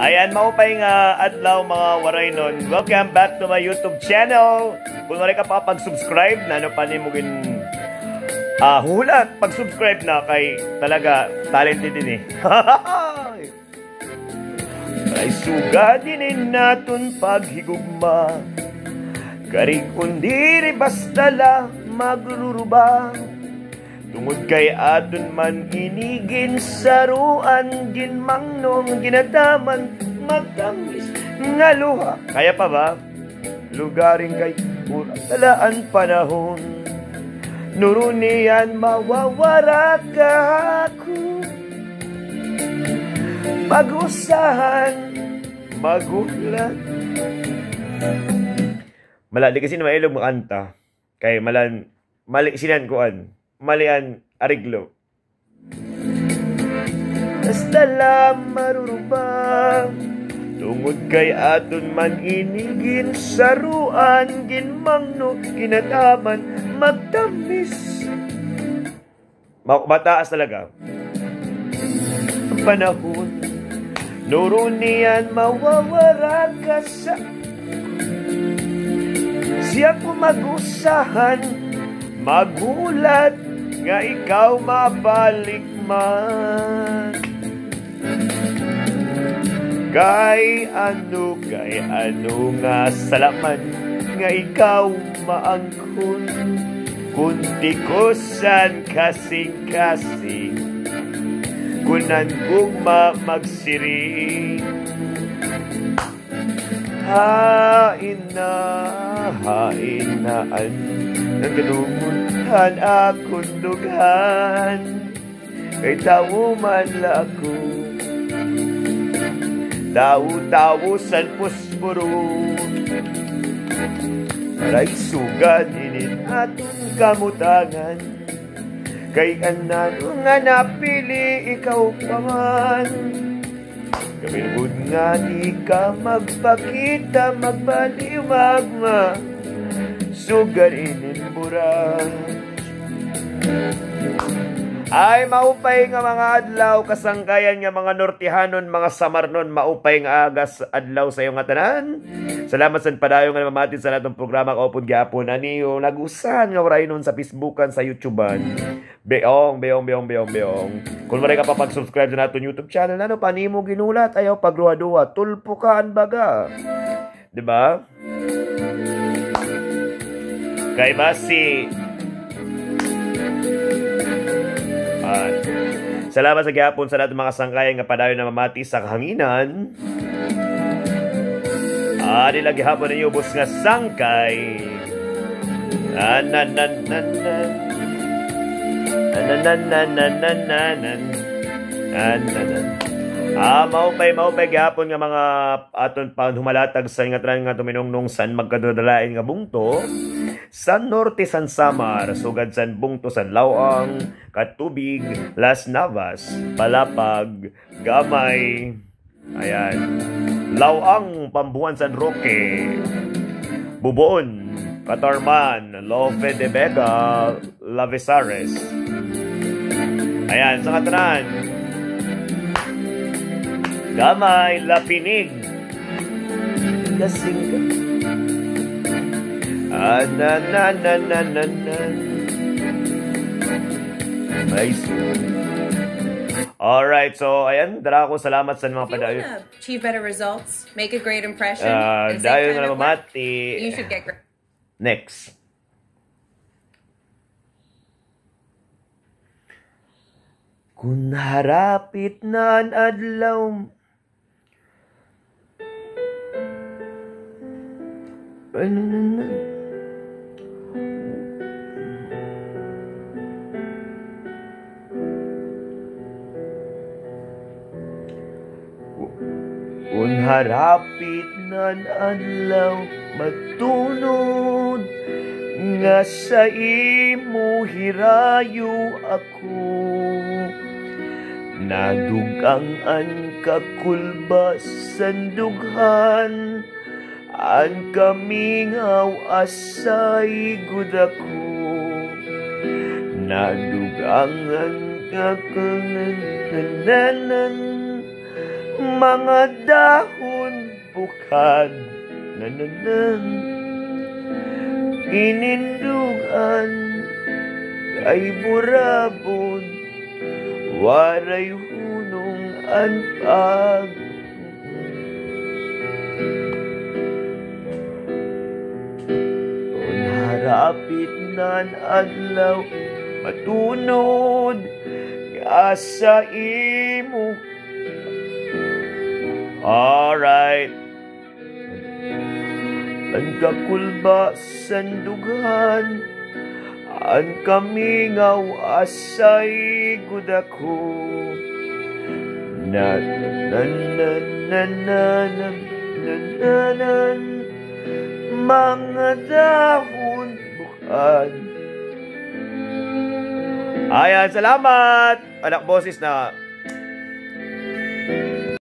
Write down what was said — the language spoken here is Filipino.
Ayan, maupay nga adlaw mga waray nun. Welcome back to my YouTube channel. Kung wala ka pa pag-subscribe, na ano pa ni mo hulat, pag-subscribe na kay talaga talented din eh. Ay sugadinin naton paghigugma, karing undiri basta la magruruba. Tungod kay aton man inigin saruan, ginmangnong ginadaman magtamis nga luha. Kaya pa ba? Lugaring kay talaan panahon, nurunian mawawara ka ako. Mag-usahan, magulat. Malali kasi na mailog makanta. Kay mali sinan kuan. Malian ariglo. Basta lang maruruba, tungod kay aton man inigin saruan, ginmangno ginataman magtamis. Mataas talaga ang panahon, nurunian mawawara ka sa siya ko mag-usahan, magulat nga ikaw mabalik man. Kay ano nga salaman nga ikaw maangkon, kundi kosan kasing-kasing, kunan gugma magsiring. Hain naan nagdumuhan akong dughan, kay tawo man la ako, tawo-tawo san puspuro. Aray sugadinin aton kamutangan, kay anano nga napili ikaw pa man. Kabilgod nga di ka magpakita, magbaliwag ma, sugarinin mura. Ay maupay nga mga adlaw, kasangkayan nga mga Nortihanon, mga Samarnon, maupay nga agas adlaw sa iyong atanan. Salamat sa padayon nga mamatin sa natong programa kaupod gyapon ani yung nagusan nga waray nun sa Facebookan, sa YouTubean. Beong. Kung maray ka pa pag-subscribe sa naton YouTube channel, ano pa nimo ginulat, ayaw pagruwa-duwa, tulpo ka baga. 'Di ba? Kay basi salamat sa gyapon sa natong mga sangkayan nga padayon na mamati sa kahanginan. Di lagi hapon ninyo bus nga sangkay. Maupay gyapon nga mga aton pa humalatag sa nga tran nga tuminungnong san magkadadalain nga bungto. San Norte, San Samar, sugad San Bungto, San Lawang, Katubig, Las Navas, Palapag, Gamay, ayan, Lawang, Pambuan, San Roque, Buboon, Catarman, Lofe de Vega, Lavesares, ayan, sa Katanan, Gamay, Lapinig, Lasingga, Alright, so ayan, dara ko salamat sa mga padayon. Achieve better results, make a great impression. Dayon na mamati. You should get great. Next. Kung harapit na ang adlaw, kung harapit na adlaw, magtunod nga sa imo hirayo ako. Nadugang-an kakulbas sandughan, an kamingaw asay gud ako. Nadugangan ka kananan, mga dahon bukad nananan inindugan ay burabon waray hunong anpag harapit nan adlaw matunod asa imo. Alright. Ang kakulba sandughan ang kamingaw asay gudako na mga dahon bukad. Ayan, salamat anak boses na